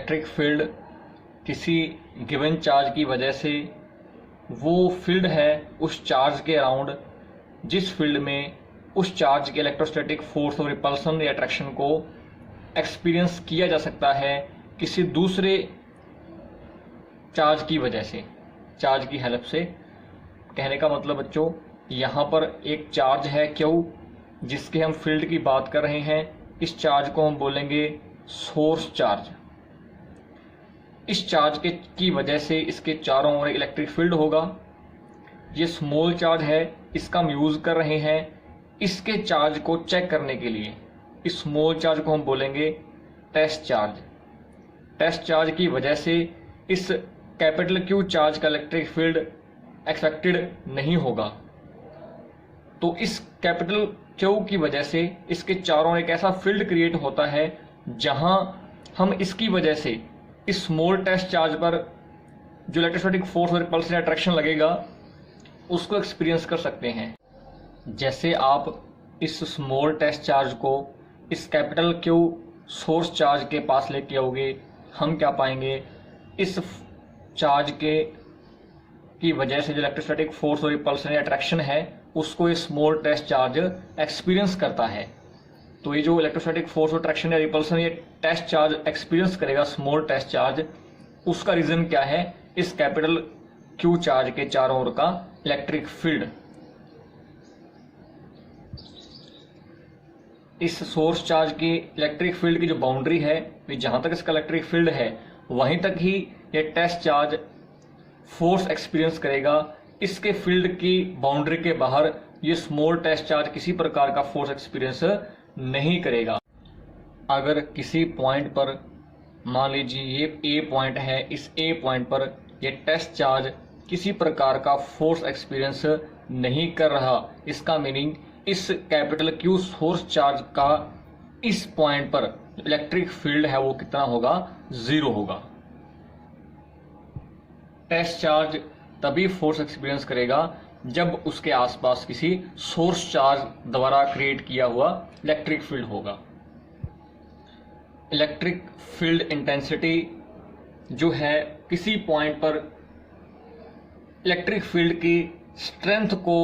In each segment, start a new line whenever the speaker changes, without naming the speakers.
Electric field किसी given charge की वजह से वो फील्ड है उस चार्ज के अराउंड जिस फील्ड में उस चार्ज के इलेक्ट्रोस्टैटिक फोर्स और रिपल्सन या अट्रैक्शन को एक्सपीरियंस किया जा सकता है किसी दूसरे चार्ज की वजह से, चार्ज की हेल्प से। कहने का मतलब बच्चों, यहाँ पर एक चार्ज है Q जिसके हम फील्ड की बात कर रहे हैं। इस चार्ज को हम बोलेंगे सोर्स चार्ज। इस चार्ज की वजह से इसके चारों ओर इलेक्ट्रिक फील्ड होगा। ये स्मॉल चार्ज है, इसका हम यूज कर रहे हैं इसके चार्ज को चेक करने के लिए। इस स्मॉल चार्ज को हम बोलेंगे टेस्ट चार्ज। टेस्ट चार्ज की वजह से इस कैपिटल Q चार्ज का इलेक्ट्रिक फील्ड एक्सपेक्टेड नहीं होगा। तो इस कैपिटल Q की वजह से इसके चारों ओर एक ऐसा फील्ड क्रिएट होता है जहां हम इसकी वजह से इस स्मॉल टेस्ट चार्ज पर जो इलेक्ट्रोस्टैटिक फोर्स और रिपल्सन अट्रैक्शन लगेगा उसको एक्सपीरियंस कर सकते हैं। जैसे आप इस स्मॉल टेस्ट चार्ज को इस कैपिटल Q सोर्स चार्ज के पास लेके आओगे, हम क्या पाएंगे, इस चार्ज की वजह से जो इलेक्ट्रोस्टैटिक फोर्स और रिपल्सन अट्रैक्शन है उसको ये स्मॉल टेस्ट चार्ज एक्सपीरियंस करता है। तो ये जो इलेक्ट्रोस्टैटिक फोर्स और अट्रैक्शन या रिपल्सन ये टेस्ट चार्ज एक्सपीरियंस करेगा, स्मॉल टेस्ट चार्ज, उसका रीजन क्या है, इस कैपिटल Q चार्ज के चारों ओर का इलेक्ट्रिक फील्ड। इस सोर्स चार्ज की इलेक्ट्रिक फील्ड की जो बाउंड्री है, जहां तक इसका इलेक्ट्रिक फील्ड है वहीं तक ही ये टेस्ट चार्ज फोर्स एक्सपीरियंस करेगा। इसके फील्ड की बाउंड्री के बाहर ये स्मॉल टेस्ट चार्ज किसी प्रकार का फोर्स एक्सपीरियंस नहीं करेगा। अगर किसी पॉइंट पर, मान लीजिए ये A पॉइंट है, इस A पॉइंट पर ये टेस्ट चार्ज किसी प्रकार का फोर्स एक्सपीरियंस नहीं कर रहा, इसका मीनिंग इस कैपिटल Q सोर्स चार्ज का इस पॉइंट पर इलेक्ट्रिक फील्ड है वो कितना होगा, 0 होगा। टेस्ट चार्ज तभी फोर्स एक्सपीरियंस करेगा जब उसके आसपास किसी सोर्स चार्ज द्वारा क्रिएट किया हुआ इलेक्ट्रिक फील्ड होगा। इलेक्ट्रिक फील्ड इंटेंसिटी जो है किसी पॉइंट पर इलेक्ट्रिक फील्ड की स्ट्रेंथ को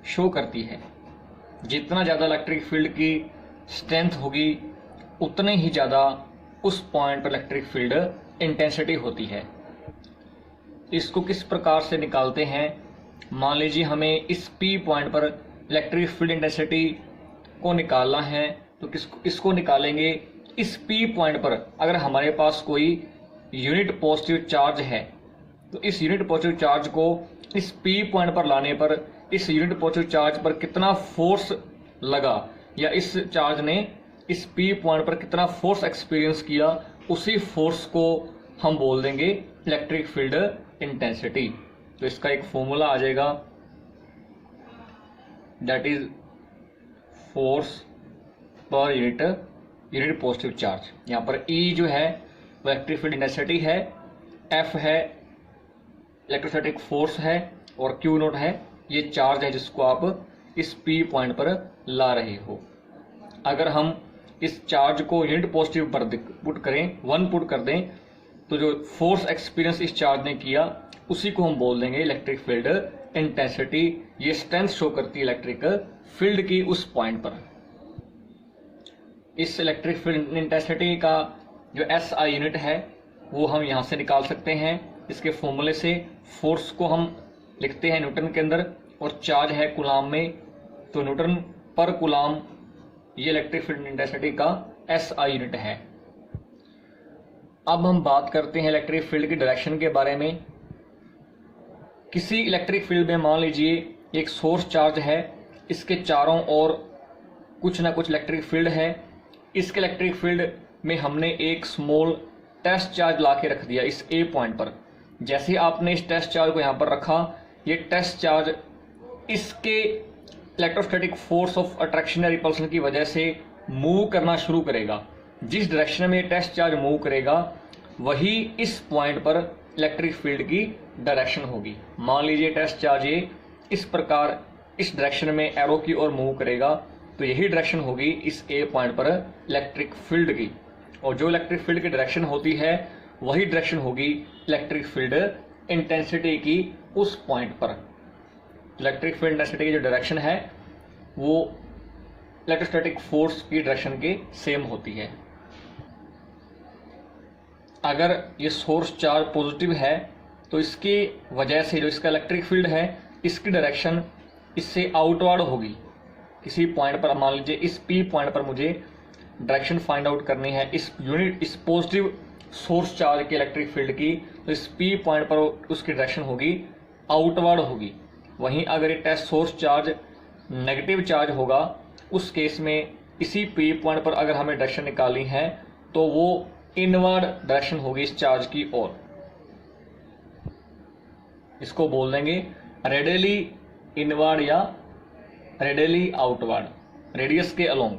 शो करती है। जितना ज़्यादा इलेक्ट्रिक फील्ड की स्ट्रेंथ होगी उतने ही ज़्यादा उस पॉइंट पर इलेक्ट्रिक फील्ड इंटेंसिटी होती है। इसको किस प्रकार से निकालते हैं, मान लीजिए हमें इस P पॉइंट पर इलेक्ट्रिक फील्ड इंटेंसिटी को निकालना है, तो इसको निकालेंगे इस P पॉइंट पर। अगर हमारे पास कोई यूनिट पॉजिटिव चार्ज है तो इस यूनिट पॉजिटिव चार्ज को इस P पॉइंट पर लाने पर इस यूनिट पॉजिटिव चार्ज पर कितना फोर्स लगा या इस चार्ज ने इस P पॉइंट पर कितना फोर्स एक्सपीरियंस किया, उसी फोर्स को हम बोल देंगे इलेक्ट्रिक फील्ड इंटेंसिटी। तो इसका एक फॉर्मूला आ जाएगा, that is force per unit positive charge. यहाँ पर E जो है वो इलेक्ट्रिक फील्ड इंटेंसिटी है, F है इलेक्ट्रोस्टैटिक फोर्स है और Q नॉट है ये चार्ज है जिसको आप इस P पॉइंट पर ला रहे हो। अगर हम इस चार्ज को यूनिट पॉजिटिव पर पुट करें, 1 पुट कर दें, तो जो फोर्स एक्सपीरियंस इस चार्ज ने किया उसी को हम बोल देंगे इलेक्ट्रिक फील्ड इंटेंसिटी। ये स्ट्रेंथ शो करती है इलेक्ट्रिक फील्ड की उस पॉइंट पर। इस इलेक्ट्रिक फील्ड इंटेंसिटी का जो SI यूनिट है वो हम यहाँ से निकाल सकते हैं। इसके फॉर्मूले से फोर्स को हम लिखते हैं न्यूटन के अंदर और चार्ज है कूलाम में, तो न्यूटन पर कूलाम ये इलेक्ट्रिक फील्ड इंटेंसिटी का SI यूनिट है। अब हम बात करते हैं इलेक्ट्रिक फील्ड की डायरेक्शन के बारे में। किसी इलेक्ट्रिक फील्ड में मान लीजिए एक सोर्स चार्ज है, इसके चारों ओर कुछ ना कुछ इलेक्ट्रिक फील्ड है। इसके इलेक्ट्रिक फील्ड में हमने एक स्मॉल टेस्ट चार्ज ला के रख दिया इस A पॉइंट पर। जैसे आपने इस टेस्ट चार्ज को यहाँ पर रखा, ये टेस्ट चार्ज इसके इलेक्ट्रोस्टैटिक फोर्स ऑफ अट्रैक्शन या रिपल्सन की वजह से मूव करना शुरू करेगा। जिस डायरेक्शन में टेस्ट चार्ज मूव करेगा वही इस पॉइंट पर इलेक्ट्रिक फील्ड की डायरेक्शन होगी। मान लीजिए टेस्ट चार्ज ये इस प्रकार इस डायरेक्शन में एरो की ओर मूव करेगा तो यही डायरेक्शन होगी इस A पॉइंट पर इलेक्ट्रिक फील्ड की। और जो इलेक्ट्रिक फील्ड की डायरेक्शन होती है वही डायरेक्शन होगी इलेक्ट्रिक फील्ड इंटेंसिटी की उस पॉइंट पर। इलेक्ट्रिक फील्ड इंटेंसिटी की जो डायरेक्शन है वो इलेक्ट्रोस्टैटिक फोर्स की डायरेक्शन के सेम होती है। अगर ये सोर्स चार्ज पॉजिटिव है तो इसकी वजह से जो इसका इलेक्ट्रिक फील्ड है इसकी डायरेक्शन इससे आउटवर्ड होगी। किसी पॉइंट पर मान लीजिए इस पी पॉइंट पर मुझे डायरेक्शन फाइंड आउट करनी है इस पॉजिटिव सोर्स चार्ज के इलेक्ट्रिक फील्ड की, तो इस पी पॉइंट पर उसकी डायरेक्शन होगी आउटवर्ड होगी। वहीं अगर ये test source charge negative charge होगा उस केस में इसी पी पॉइंट पर अगर हमें डायरेक्शन निकालनी है तो वो इनवर्ड डायरेक्शन होगी इस चार्ज की ओर। इसको बोल देंगे रेडियली इनवर्ड या रेडियली आउटवर्ड, रेडियस के अलोंग।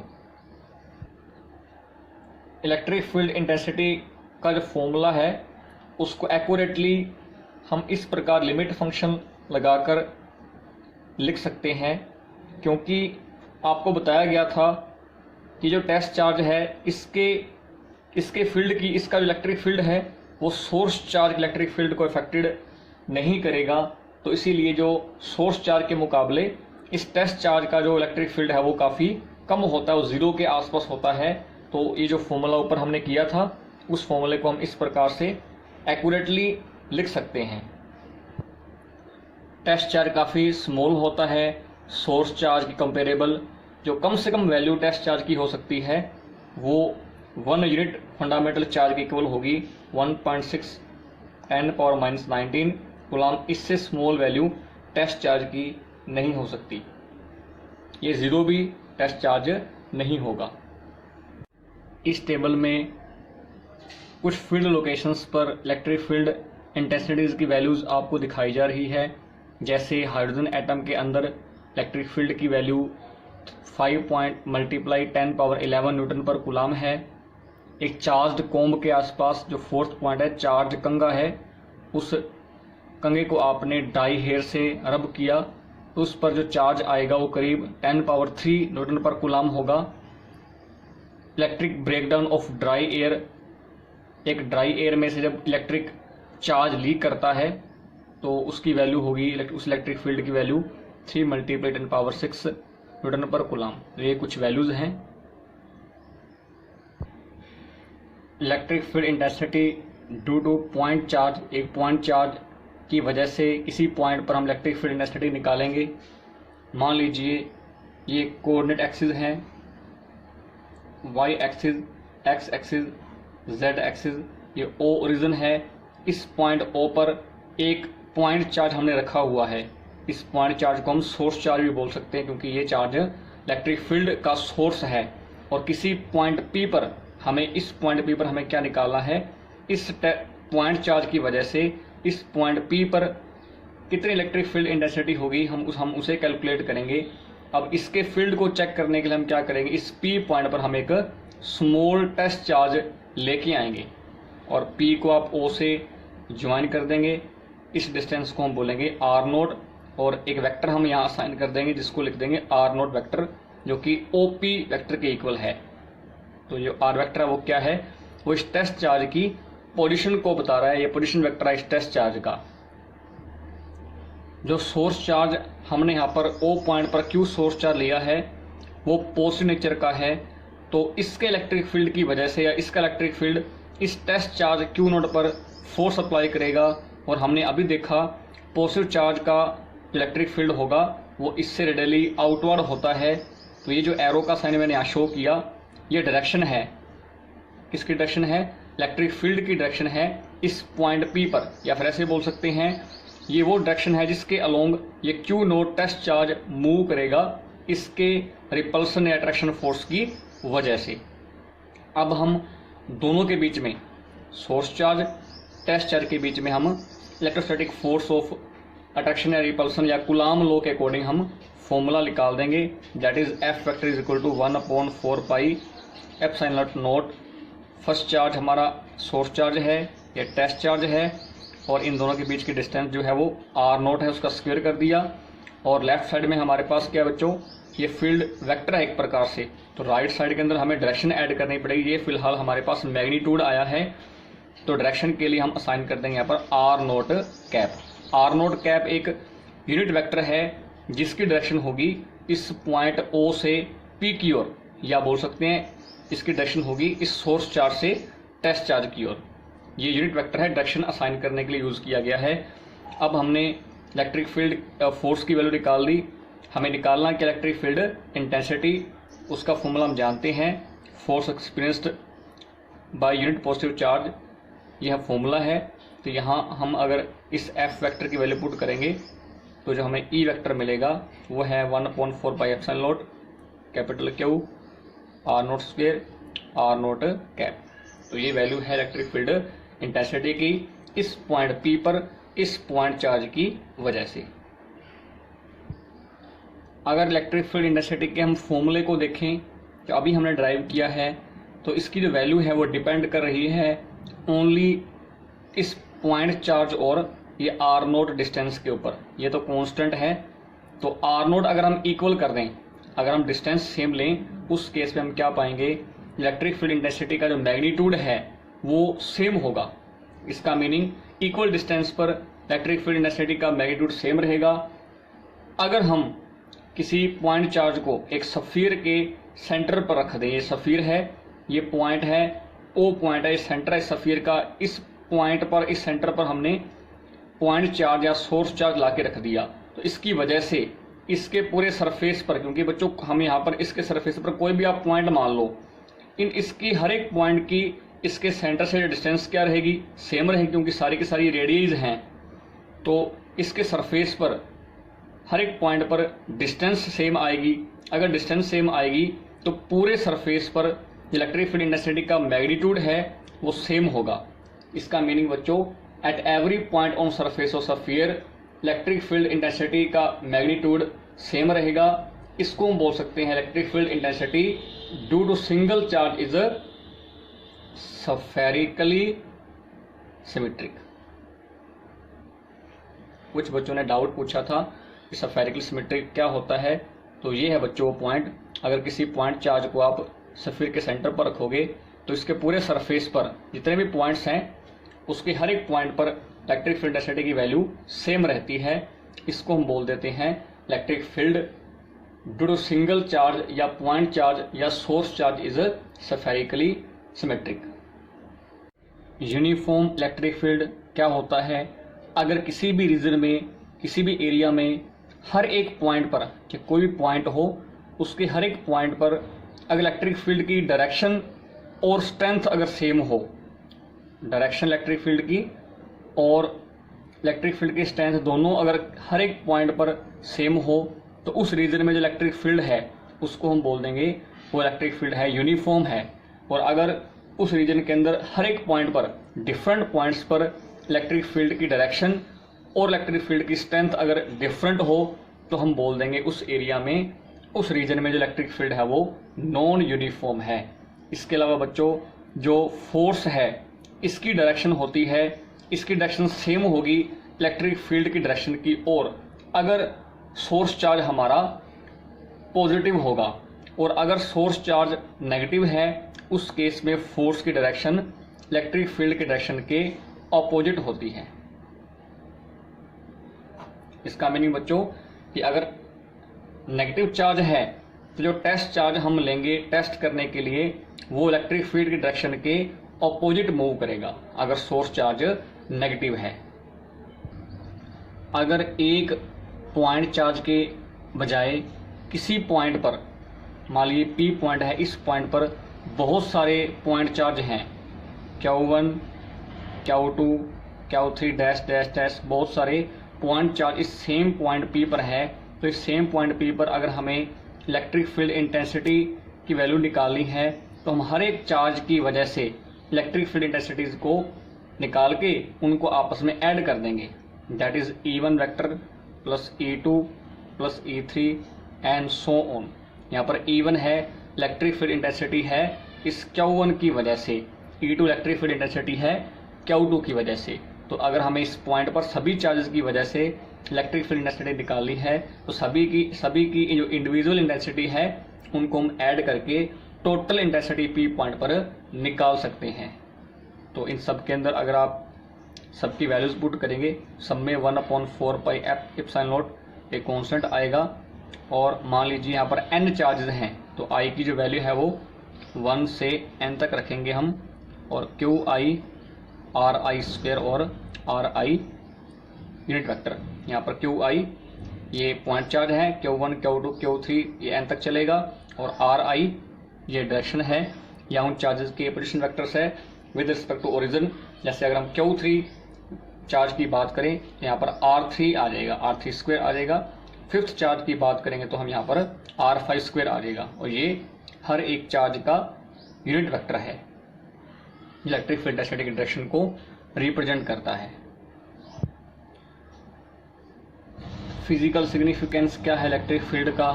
इलेक्ट्रिक फील्ड इंटेंसिटी का जो फॉर्मूला है उसको एक्यूरेटली हम इस प्रकार लिमिट फंक्शन लगाकर लिख सकते हैं, क्योंकि आपको बताया गया था कि जो टेस्ट चार्ज है इसके फील्ड की इसका जो इलेक्ट्रिक फील्ड है वो सोर्स चार्ज इलेक्ट्रिक फील्ड को इफेक्टेड नहीं करेगा। तो इसीलिए जो सोर्स चार्ज के मुकाबले इस टेस्ट चार्ज का जो इलेक्ट्रिक फील्ड है वो काफ़ी कम होता है, वो जीरो के आसपास होता है। तो ये जो फॉर्मूला ऊपर हमने किया था उस फॉर्मूले को हम इस प्रकार से एक्यूरेटली लिख सकते हैं। टेस्ट चार्ज काफ़ी स्मॉल होता है सोर्स चार्ज की कंपेरेबल। जो कम से कम वैल्यू टेस्ट चार्ज की हो सकती है वो 1 यूनिट फंडामेंटल चार्ज की इक्वल होगी 1.6 10⁻⁻19 कूलम। इससे स्मॉल वैल्यू टेस्ट चार्ज की नहीं हो सकती। ये जीरो भी टेस्ट चार्ज नहीं होगा। इस टेबल में कुछ फील्ड लोकेशंस पर इलेक्ट्रिक फील्ड इंटेंसिटीज की वैल्यूज आपको दिखाई जा रही है। जैसे हाइड्रोजन एटम के अंदर इलेक्ट्रिक फील्ड की वैल्यू 5×10⁻11 न्यूटन पर कूलम है। एक चार्ज्ड कोम्ब के आसपास जो फोर्थ पॉइंट है चार्ज कंगा है, उस कंगे को आपने डाई हेयर से रब किया तो उस पर जो चार्ज आएगा वो करीब 10⁻3 न्यूटन पर कूलम होगा। Electric breakdown of dry air, एक ड्राई एयर में से जब इलेक्ट्रिक चार्ज लीक करता है तो उसकी वैल्यू होगी, उस इलेक्ट्रिक फील्ड की वैल्यू 3×10⁻6 न्यूटन पर कूलम। तो ये कुछ वैल्यूज हैं। Electric field intensity due two point charge, एक पॉइंट चार्ज की वजह से किसी पॉइंट पर हम इलेक्ट्रिक फील्ड इंटेंसिटी निकालेंगे। मान लीजिए ये कोऑर्डिनेट एक्सिस हैं, Y axis, X axis, Z axis, ये ओ ओरिजिन है। इस पॉइंट ओ पर एक पॉइंट चार्ज हमने रखा हुआ है। इस पॉइंट चार्ज को हम सोर्स चार्ज भी बोल सकते हैं क्योंकि ये चार्ज इलेक्ट्रिक फील्ड का सोर्स है। और किसी पॉइंट पी पर हमें, इस पॉइंट पी पर हमें क्या निकालना है, इस पॉइंट चार्ज की वजह से इस पॉइंट पी पर कितनी इलेक्ट्रिक फील्ड इंटेंसिटी होगी हम उसे कैलकुलेट करेंगे। अब इसके फील्ड को चेक करने के लिए हम क्या करेंगे, इस पी पॉइंट पर हम एक स्मॉल टेस्ट चार्ज लेके आएंगे और पी को आप ओ से ज्वाइन कर देंगे। इस डिस्टेंस को हम बोलेंगे r0 और एक वेक्टर हम यहाँ असाइन कर देंगे जिसको लिख देंगे r0 वेक्टर, जो कि OP वेक्टर के इक्वल है। तो जो r वेक्टर है वो क्या है, वो इस टेस्ट चार्ज की पोजीशन को बता रहा है। ये पोजीशन वेक्टर है इस टेस्ट चार्ज का। जो सोर्स चार्ज हमने यहाँ पर O पॉइंट पर Q सोर्स चार्ज लिया है वो पॉजिटिव नेचर का है। तो इसके इलेक्ट्रिक फील्ड की वजह से या इसका इलेक्ट्रिक फील्ड इस टेस्ट चार्ज Q0 पर फोर्स अप्लाई करेगा। और हमने अभी देखा पॉजिटिव चार्ज का इलेक्ट्रिक फील्ड होगा वो इससे रेडियली आउटवर्ड होता है। तो ये जो एरो का साइन मैंने यहाँ शो किया, ये डायरेक्शन है, किसकी डायरेक्शन है, इलेक्ट्रिक फील्ड की डायरेक्शन है इस पॉइंट P पर। या फिर ऐसे बोल सकते हैं ये वो डायरेक्शन है जिसके अलोंग ये Q0 टेस्ट चार्ज मूव करेगा इसके रिपल्सन या अट्रैक्शन फोर्स की वजह से। अब हम दोनों के बीच में, सोर्स चार्ज टेस्ट चार्ज के बीच में हम इलेक्ट्रोस्टैटिक फोर्स ऑफ अट्रैक्शन या रिपल्सन या कूलॉम लॉ के अकॉर्डिंग हम फॉर्मूला निकाल देंगे। That is F vector is equal to 1/4 pi epsilon naught. First charge हमारा सोर्स चार्ज है, ये टेस्ट चार्ज है और इन दोनों के बीच की डिस्टेंस जो है वो r0 है, उसका स्क्वायर कर दिया। और लेफ्ट साइड में हमारे पास क्या है बच्चों, ये फील्ड वेक्टर है एक प्रकार से। तो राइट साइड के अंदर हमें डायरेक्शन ऐड करनी पड़ेगी। ये फिलहाल हमारे पास मैग्नीट्यूड आया है, तो डायरेक्शन के लिए हम असाइन कर देंगे यहाँ पर R naught cap. R naught cap एक यूनिट वेक्टर है जिसकी डायरेक्शन होगी इस पॉइंट ओ से पी की ओर, या बोल सकते हैं इसकी डायरेक्शन होगी इस सोर्स चार्ज से टेस्ट चार्ज की ओर। ये यूनिट वेक्टर है, डायरेक्शन असाइन करने के लिए यूज किया गया है। अब हमने इलेक्ट्रिक फील्ड फोर्स की वैल्यू निकाल ली। हमें निकालना कि इलेक्ट्रिक फील्ड इंटेंसिटी, उसका फॉर्मूला हम जानते हैं, force experienced by unit positive charge, यह फॉर्मूला है। तो यहाँ हम अगर इस एफ वेक्टर की वैल्यू पुट करेंगे तो जो हमें ई वेक्टर मिलेगा वो है 1/4πε0 capital Q R naught square R naught cap. तो ये वैल्यू है इलेक्ट्रिक फील्ड इंटेंसिटी की इस पॉइंट पी पर इस पॉइंट चार्ज की वजह से। अगर इलेक्ट्रिक फील्ड इंटेंसिटी के हम फॉर्मूले को देखें जो अभी हमने ड्राइव किया है, तो इसकी जो वैल्यू है वो डिपेंड कर रही है ओनली इस पॉइंट चार्ज और ये आर नोट डिस्टेंस के ऊपर। ये तो कांस्टेंट है, तो आर नोट अगर हम इक्वल कर दें, अगर हम डिस्टेंस सेम लें, उस केस में हम क्या पाएंगे, इलेक्ट्रिक फील्ड इंटेंसिटी का जो मैग्नीट्यूड है वो सेम होगा। इसका मीनिंग इक्वल डिस्टेंस पर इलेक्ट्रिक फील्ड इंटेंसिटी का मैग्नीट्यूड सेम रहेगा। अगर हम किसी पॉइंट चार्ज को एक सफीर के सेंटर पर रख दें, ये सफीर है, ये पॉइंट है, ओ पॉइंट है, ये सेंटर है सफीर का, इस पॉइंट पर, इस सेंटर पर हमने पॉइंट चार्ज या सोर्स चार्ज ला के रख दिया, तो इसकी वजह से इसके पूरे सरफेस पर, क्योंकि बच्चों हम यहाँ पर इसके सरफेस पर कोई भी आप पॉइंट मान लो, इन इसकी हर एक पॉइंट की इसके सेंटर से डिस्टेंस क्या रहेगी, सेम रहेगी, क्योंकि सारी की सारी रेडियस हैं। तो इसके सरफेस पर हर एक पॉइंट पर डिस्टेंस सेम आएगी। अगर डिस्टेंस सेम आएगी तो पूरे सरफेस पर इलेक्ट्रिक फील्ड इंटेंसिटी का मैग्नीट्यूड है वो सेम होगा। इसका मीनिंग बच्चों, at every point on surface of sphere electric field intensity का मैग्नीट्यूड सेम रहेगा। इसको हम बोल सकते हैं electric field intensity due to single charge is spherically symmetric. कुछ बच्चों ने डाउट पूछा था कि स्फेरिकली सिमेट्रिक क्या होता है, तो ये है बच्चों पॉइंट। अगर किसी पॉइंट चार्ज को आप स्फीयर के सेंटर पर रखोगे तो इसके पूरे सरफेस पर जितने भी पॉइंट्स हैं उसके हर एक पॉइंट पर इलेक्ट्रिक फील्ड इंटेंसिटी की वैल्यू सेम रहती है। इसको हम बोल देते हैं electric field due to single charge या पॉइंट चार्ज या source charge is spherically symmetric. Uniform electric field क्या होता है, अगर किसी भी रीजन में, किसी भी एरिया में हर एक पॉइंट पर, कि कोई भी पॉइंट हो उसके हर एक पॉइंट पर अगर इलेक्ट्रिक फील्ड की डायरेक्शन और स्ट्रेंथ अगर सेम हो, डायरेक्शन इलेक्ट्रिक फील्ड की और इलेक्ट्रिक फील्ड की स्ट्रेंथ दोनों अगर हर एक पॉइंट पर सेम हो, तो उस रीजन में जो इलेक्ट्रिक फील्ड है उसको हम बोल देंगे वो इलेक्ट्रिक फील्ड है, यूनिफॉर्म है। और अगर उस रीजन के अंदर हर एक पॉइंट पर, डिफरेंट पॉइंट्स पर इलेक्ट्रिक फील्ड की डायरेक्शन और इलेक्ट्रिक फील्ड की स्ट्रेंथ अगर डिफरेंट हो, तो हम बोल देंगे उस एरिया में, उस रीजन में जो इलेक्ट्रिक फील्ड है वो नॉन यूनिफॉर्म है। इसके अलावा बच्चों जो फोर्स है इसकी डायरेक्शन होती है, इसकी डायरेक्शन सेम होगी इलेक्ट्रिक फील्ड की डायरेक्शन की ओर, अगर सोर्स चार्ज हमारा पॉजिटिव होगा, और अगर सोर्स चार्ज नेगेटिव है उस केस में फोर्स की डायरेक्शन इलेक्ट्रिक फील्ड की डायरेक्शन के ऑपोजिट होती है। इसका मीनिंग बच्चों कि अगर नेगेटिव चार्ज है तो जो टेस्ट चार्ज हम लेंगे टेस्ट करने के लिए वो इलेक्ट्रिक फील्ड की डायरेक्शन के ऑपोजिट मूव करेगा अगर सोर्स चार्ज नेगेटिव है। अगर एक पॉइंट चार्ज के बजाय किसी पॉइंट पर, मान लीजिए पी पॉइंट है, इस पॉइंट पर बहुत सारे पॉइंट चार्ज हैं, Q1, Q2, Q3 dash dash dash, बहुत सारे पॉइंट चार्ज इस सेम पॉइंट पी पर है, तो इस सेम पॉइंट पी पर अगर हमें इलेक्ट्रिक फील्ड इंटेंसिटी की वैल्यू निकालनी है तो हम हर एक चार्ज की वजह से इलेक्ट्रिक फील्ड इंटेंसिटीज को निकाल के उनको आपस में ऐड कर देंगे। That is E1 vector plus E2 plus E3 and so on. यहाँ पर E1 है इलेक्ट्रिक फील्ड इंटेंसिटी है इस Q1 की वजह से, E2 इलेक्ट्रिक फील्ड इंटेंसिटी है Q2 की वजह से। तो अगर हमें इस पॉइंट पर सभी चार्जेस की वजह से इलेक्ट्रिक फील्ड इंटेंसिटी निकालनी है तो सभी की जो इंडिविजुअल इंटेंसिटी है उनको हम ऐड करके टोटल इंटेंसिटी पी पॉइंट पर निकाल सकते हैं। तो इन सब के अंदर अगर आप सबकी वैल्यूज पुट करेंगे, सब में 1/4 पाई एफ एप्सिलॉन नॉट एक कांस्टेंट आएगा। और मान लीजिए यहाँ पर n चार्जेस हैं तो i की जो वैल्यू है वो 1 से n तक रखेंगे हम, और Q I R I square और आर आई यूनिट वेक्टर। यहाँ पर क्यू आई ये पॉइंट चार्ज है, Q1 Q2 Q3 ये n तक चलेगा, और आर आई ये डायरेक्शन है या उन चार्जेस के पोजीशन वेक्टर्स है विद रिस्पेक्ट टू ओरिजिन। जैसे अगर हम Q3 चार्ज की बात करें यहाँ पर R3 आ जाएगा, R3 स्क्वायर आ जाएगा। फिफ्थ चार्ज की बात करेंगे तो हम यहाँ पर R5 स्क्वायर आ जाएगा, और ये हर एक चार्ज का यूनिट वेक्टर है, इलेक्ट्रिक फील्ड इंटेंसिटी डायरेक्शन को रिप्रेजेंट करता है। फिजिकल सिग्निफिकेंस क्या है इलेक्ट्रिक फील्ड का?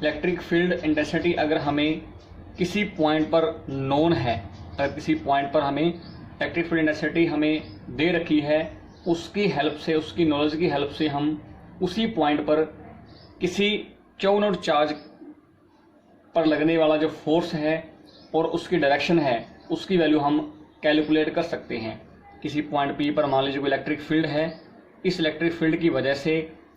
इलेक्ट्रिक फील्ड इंटेंसिटी अगर हमें किसी पॉइंट पर नोन है, अगर किसी पॉइंट पर हमें इलेक्ट्रिक फील्ड इंटेंसिटी हमें दे रखी है, उसकी हेल्प से, उसकी नॉलेज की हेल्प से हम उसी पॉइंट पर किसी Q0 चार्ज पर लगने वाला जो फोर्स है और उसकी डायरेक्शन है उसकी वैल्यू हम कैलकुलेट कर सकते हैं। किसी पॉइंट P पर मान लीजिए कोई इलेक्ट्रिक फील्ड है, इस इलेक्ट्रिक फील्ड की वजह से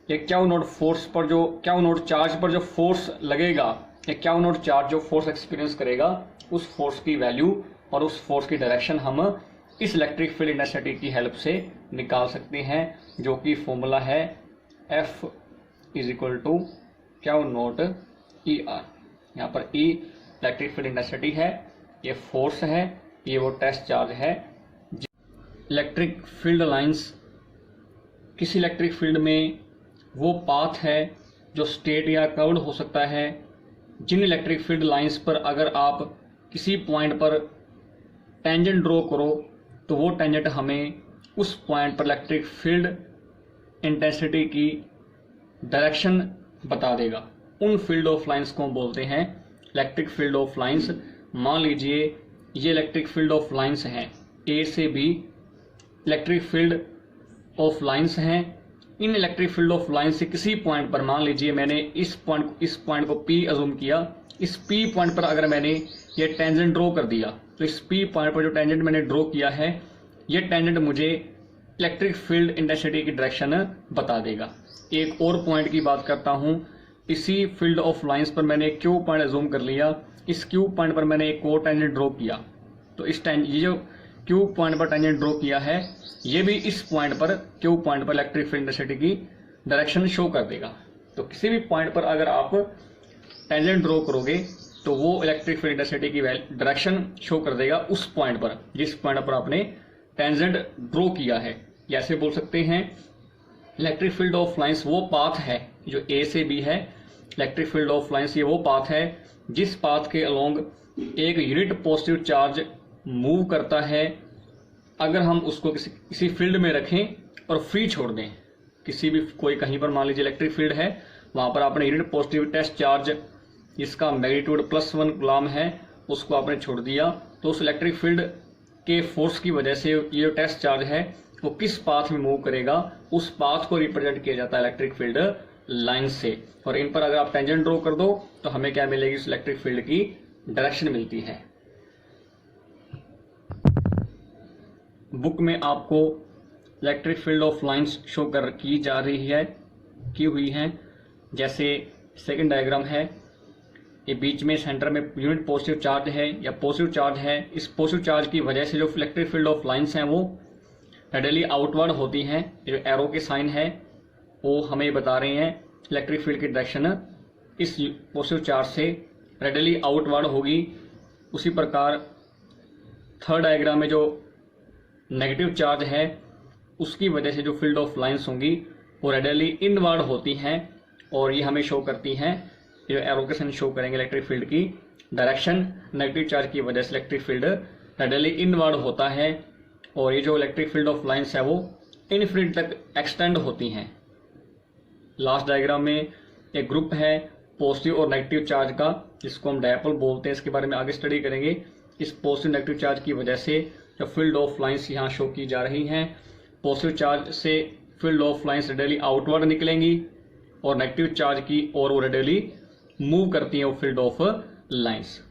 एक Q0 फोर्स पर जो Q0 चार्ज पर जो फोर्स लगेगा, एक Q0 चार्ज जो फोर्स एक्सपीरियंस करेगा, उस फोर्स की वैल्यू और उस फोर्स की डायरेक्शन हम इस इलेक्ट्रिक फील्ड इंटेंसिटी की हेल्प से निकाल सकते हैं, जो कि फॉर्मूला है F = Q0 ER। यहाँ पर E इलेक्ट्रिक फील्ड इंटेंसिटी है, ये फोर्स है, ये वो टेस्ट चार्ज है। इलेक्ट्रिक फील्ड लाइंस किसी इलेक्ट्रिक फील्ड में वो पाथ है जो स्ट्रेट या कर्व्ड हो सकता है, जिन इलेक्ट्रिक फील्ड लाइंस पर अगर आप किसी पॉइंट पर टेंजेंट ड्रॉ करो तो वो टेंजेंट हमें उस पॉइंट पर इलेक्ट्रिक फील्ड इंटेंसिटी की डायरेक्शन बता देगा। उन फील्ड ऑफ लाइंस को बोलते हैं इलेक्ट्रिक फील्ड ऑफ लाइंस। मान लीजिए ये इलेक्ट्रिक फील्ड ऑफ लाइंस हैं, A से B electric field of lines हैं। इन इलेक्ट्रिक फील्ड ऑफ लाइंस से किसी पॉइंट पर, मान लीजिए मैंने इस पॉइंट को P अज्यूम किया, इस P पॉइंट पर अगर मैंने ये टेंजेंट ड्रॉ कर दिया तो इस P पॉइंट पर जो टेंजेंट मैंने ड्रॉ किया है, ये टेंजेंट मुझे इलेक्ट्रिक फील्ड इंटेंसिटी की डायरेक्शन बता देगा। एक और पॉइंट की बात करता हूं, इसी फील्ड ऑफ लाइंस पर मैंने Q पॉइंट अज्यूम कर लिया, इस Q पॉइंट पर मैंने एक और टेंजेंट ड्रॉ किया, तो ये जो Q पॉइंट पर टेंजेंट ड्रॉ किया है, ये भी इस पॉइंट पर Q पॉइंट पर इलेक्ट्रिक फील्ड इंटेंसिटी की डायरेक्शन शो कर देगा। तो किसी भी पॉइंट पर अगर आप टेंजेंट ड्रॉ करोगे तो वो इलेक्ट्रिक फील्ड इंटेंसिटी की डायरेक्शन शो कर देगा उस पॉइंट पर, जिस पॉइंट पर आपने टेंजेंट ड्रॉ किया है। जैसे बोल सकते हैं इलेक्ट्रिक फील्ड ऑफ लाइंस वो पाथ है जो A से B है। इलेक्ट्रिक फील्ड ऑफ लाइंस ये वो पाथ है जिस पाथ के अलोंग एक यूनिट पॉजिटिव चार्ज मूव करता है। अगर हम उसको किसी फील्ड में रखें और फ्री छोड़ दें, किसी भी कोई कहीं पर मान लीजिए इलेक्ट्रिक फील्ड है, वहां पर आपने यूनिट पॉजिटिव टेस्ट चार्ज जिसका मैग्नीट्यूड +1 कूलम है उसको आपने छोड़ दिया, तो उस इलेक्ट्रिक फील्ड के फोर्स की वजह से ये टेस्ट चार्ज है वो किस पाथ में मूव करेगा, उस पाथ को रिप्रेजेंट किया जाता है इलेक्ट्रिक फील्ड लाइन से। और इन पर अगर आप टेंजेंट ड्रॉ कर दो तो हमें क्या मिलेगी, उस इलेक्ट्रिक फील्ड की डायरेक्शन मिलती है। बुक में आपको electric field of lines show की हुई है। जैसे सेकंड डायग्राम है, ये बीच में सेंटर में यूनिट पॉजिटिव चार्ज है या पॉजिटिव चार्ज है। इस पॉजिटिव चार्ज की वजह से जो इलेक्ट्रिक फील्ड ऑफ लाइंस हैं वो रेडियली आउटवर्ड होती हैं। जो एरो के साइन है वो हमें बता रहे हैं इलेक्ट्रिक फील्ड की डायरेक्शन इस पॉजिटिव चार्ज से रेडियली आउटवर्ड होगी। उसी प्रकार थर्ड डायग्राम में जो नेगेटिव चार्ज है उसकी वजह से जो फील्ड ऑफ लाइंस होंगी वो रेडियली इनवर्ड होती हैं, और ये हमें शो करती हैं, ये एरो के साइन शो करेंगे इलेक्ट्रिक फील्ड की डायरेक्शन। नेगेटिव चार्ज की वजह से इलेक्ट्रिक फील्ड रेडियली इनवर्ड होता है, और ये जो इलेक्ट्रिक फील्ड ऑफ लाइंस है वो इनफिनिट तक एक्सटेंड होती हैं। लास्ट डायग्राम में एक ग्रुप है पॉजिटिव और नेगेटिव चार्ज का, जिसको हम डायपोल बोलते हैं, इसके बारे में आगे स्टडी करेंगे। इस पॉजिटिव नेगेटिव चार्ज की वजह से जो फील्ड ऑफ लाइंस यहाँ शो की जा रही हैं, पॉजिटिव चार्ज से field of lines radially outward निकलेंगी और नेगेटिव चार्ज की और वो रेडियली मूव करती है वो फील्ड ऑफ लाइंस।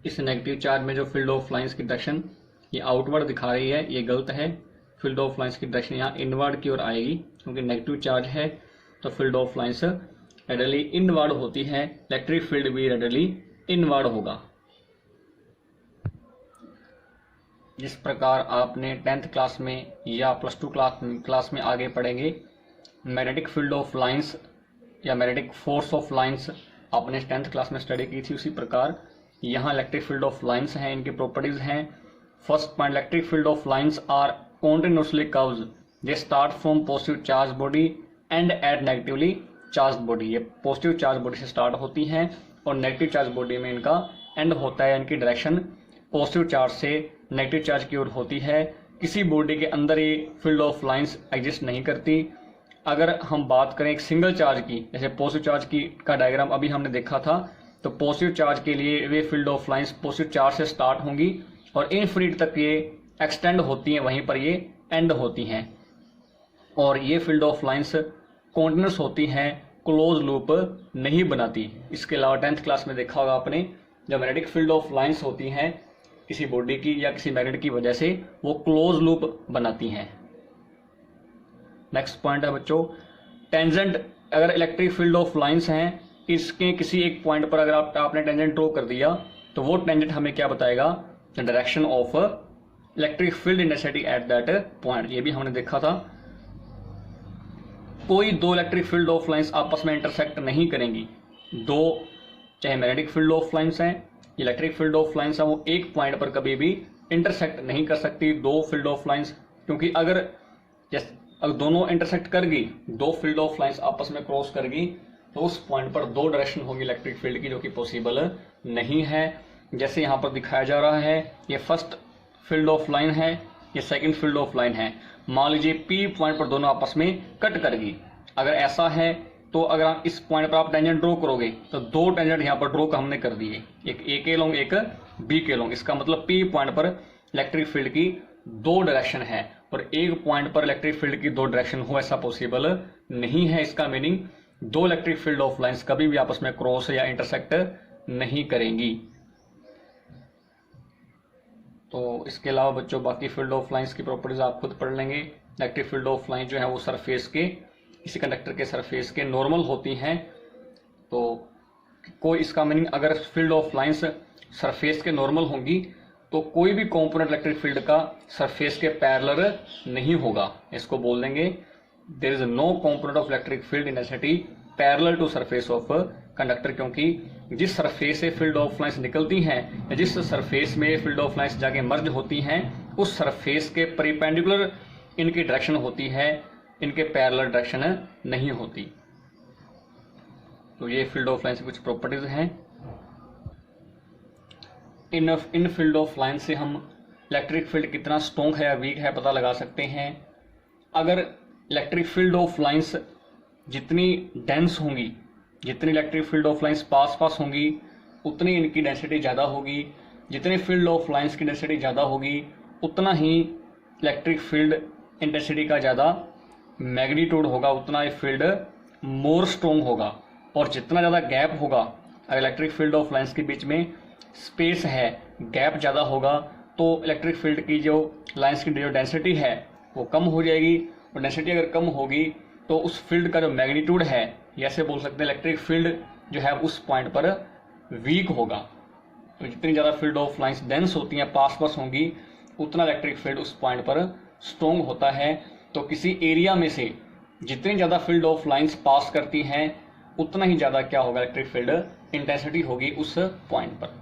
इस नेगेटिव चार्ज में जो फील्ड ऑफ लाइंस की डायरेक्शन ये आउटवर्ड दिखा रही है, ये गलत है। फील्ड ऑफ लाइंस की डायरेक्शन यहाँ इनवर्ड की ओर आएगी, क्योंकि नेगेटिव चार्ज है तो field of lines radially inward होती है, इलेक्ट्रिक फील्ड भी रेडियली इनवर्ड होगा। जिस प्रकार आपने 10th क्लास में या +2 क्लास में आगे पढ़ेंगे मैग्नेटिक फील्ड ऑफ लाइंस या मैग्नेटिक फोर्स ऑफ लाइंस आपने 10th क्लास में स्टडी की थी, उसी प्रकार यहाँ इलेक्ट्रिक फील्ड ऑफ लाइंस हैं, इनकी प्रॉपर्टीज हैं। First point, electric field of lines are continuously curves, they start from positive charge body end at negatively charge body. ये पॉजिटिव चार्ज बॉडी से स्टार्ट होती हैं और नेगेटिव चार्ज बॉडी में इनका एंड होता है। इनकी डायरेक्शन पॉजिटिव चार्ज से नेगेटिव चार्ज की ओर होती है। किसी बॉडी के अंदर ये फील्ड ऑफ लाइंस एग्जिस्ट नहीं करती। अगर हम बात करें एक सिंगल चार्ज की, जैसे पॉजिटिव चार्ज की का डायग्राम अभी हमने देखा था, तो पॉजिटिव चार्ज के लिए वे field of lines positive charge से स्टार्ट होंगी और इनफिनिट तक ये एक्सटेंड होती हैं, वहीं पर ये एंड होती हैं। और ये फील्ड ऑफ लाइंस कॉन्टिन्यूस होती हैं, क्लोज लूप नहीं बनाती। इसके अलावा 10th क्लास में देखा होगा आपने, जब मैग्नेटिक फील्ड ऑफ लाइंस होती हैं किसी बॉडी की या किसी मैग्नेट की वजह से, वो क्लोज लूप बनाती हैं। नेक्स्ट पॉइंट है बच्चों, टेंजेंट। अगर इलेक्ट्रिक फील्ड ऑफ लाइंस हैं, इसके किसी एक पॉइंट पर अगर आपने टेंजेंट ड्रॉ कर दिया तो वो टेंजेंट हमें क्या बताएगा, the direction of electric field intensity at that point. ये भी हमने देखा था। कोई दो इलेक्ट्रिक फील्ड ऑफ लाइंस आपस में इंटरसेक्ट नहीं करेंगी। दो, चाहे मैग्नेटिक फील्ड ऑफ लाइंस हैं, इलेक्ट्रिक फील्ड ऑफ लाइंस है, वो एक पॉइंट पर कभी भी इंटरसेक्ट नहीं कर सकती दो फील्ड ऑफ लाइंस, क्योंकि अगर दोनों इंटरसेक्ट कर गई, दो फील्ड ऑफ लाइंस आपस में क्रॉस कर गई, तो उस पॉइंट पर दो डायरेक्शन होगी इलेक्ट्रिक फील्ड की, जो कि पॉसिबल नहीं है। जैसे यहाँ पर दिखाया जा रहा है, ये फर्स्ट फील्ड ऑफ लाइन है, ये सेकंड फील्ड ऑफ लाइन है। मान लीजिए पी पॉइंट पर दोनों आपस में कट कर गई। अगर ऐसा है तो अगर आप इस पॉइंट पर आप टेंजेंट ड्रॉ करोगे तो दो टेंजेंट यहाँ पर ड्रॉ हमने कर दिए, एक ए के लॉन्ग एक बी के लॉन्ग। इसका मतलब पी पॉइंट पर इलेक्ट्रिक फील्ड की दो डायरेक्शन है और एक पॉइंट पर इलेक्ट्रिक फील्ड की दो डायरेक्शन हो, ऐसा पॉसिबल नहीं है। इसका मीनिंग दो इलेक्ट्रिक फील्ड ऑफ लाइंस कभी भी आपस में क्रॉस या इंटरसेक्ट नहीं करेंगी। तो इसके अलावा बच्चों बाकी फील्ड ऑफ लाइंस की प्रॉपर्टीज आप खुद पढ़ लेंगे। इलेक्ट्रिक फील्ड ऑफ लाइन जो है वो सरफेस के, किसी कंडक्टर के सरफेस के नॉर्मल होती हैं। तो कोई, इसका मीनिंग अगर फील्ड ऑफ लाइंस सरफेस के नॉर्मल होंगी तो कोई भी कंपोनेंट इलेक्ट्रिक फील्ड का सरफेस के पैरेलल नहीं होगा। इसको बोल देंगे there is no component of electric field intensity parallel to surface of conductor, क्योंकि जिस सरफेस से फील्ड ऑफ लाइंस निकलती हैं, जिस सरफेस में फील्ड ऑफ लाइंस जाके मर्ज होती हैं, उस सरफेस के परिपेंडिकुलर इनकी डायरेक्शन होती है, इनके पैरेलल डायरेक्शन नहीं होती। तो ये फील्ड ऑफ लाइन से कुछ प्रॉपर्टीज हैं। इन फील्ड ऑफ लाइन से हम इलेक्ट्रिक फील्ड कितना स्ट्रॉन्ग है या वीक है पता लगा सकते हैं। अगर इलेक्ट्रिक फील्ड ऑफ लाइंस जितनी डेंस होंगी, जितनी electric field of lines pass होंगी, उतनी इनकी डेंसिटी ज़्यादा होगी। जितनी फील्ड ऑफ लाइंस की डेंसिटी ज़्यादा होगी, उतना ही इलेक्ट्रिक फील्ड इंटेंसिटी का ज़्यादा मैग्नीट्यूड होगा, उतना ही फील्ड मोर स्ट्रॉन्ग होगा। और जितना ज़्यादा गैप होगा, अगर इलेक्ट्रिक फील्ड ऑफ लाइंस के बीच में स्पेस है, गैप ज़्यादा होगा, तो इलेक्ट्रिक फील्ड की जो लाइंस की जो डेंसिटी है वो कम हो जाएगी। और डेंसिटी अगर कम होगी तो उस फील्ड का जो मैग्नीट्यूड है, ऐसे बोल सकते हैं इलेक्ट्रिक फील्ड जो है उस पॉइंट पर वीक होगा। तो जितनी ज़्यादा फील्ड ऑफ लाइंस डेंस होती हैं, पास होंगी, उतना इलेक्ट्रिक फील्ड उस पॉइंट पर स्ट्रॉन्ग होता है। तो किसी एरिया में से जितनी ज़्यादा फील्ड ऑफ लाइंस पास करती हैं, उतना ही ज़्यादा क्या होगा, इलेक्ट्रिक फील्ड इंटेंसिटी होगी उस पॉइंट पर।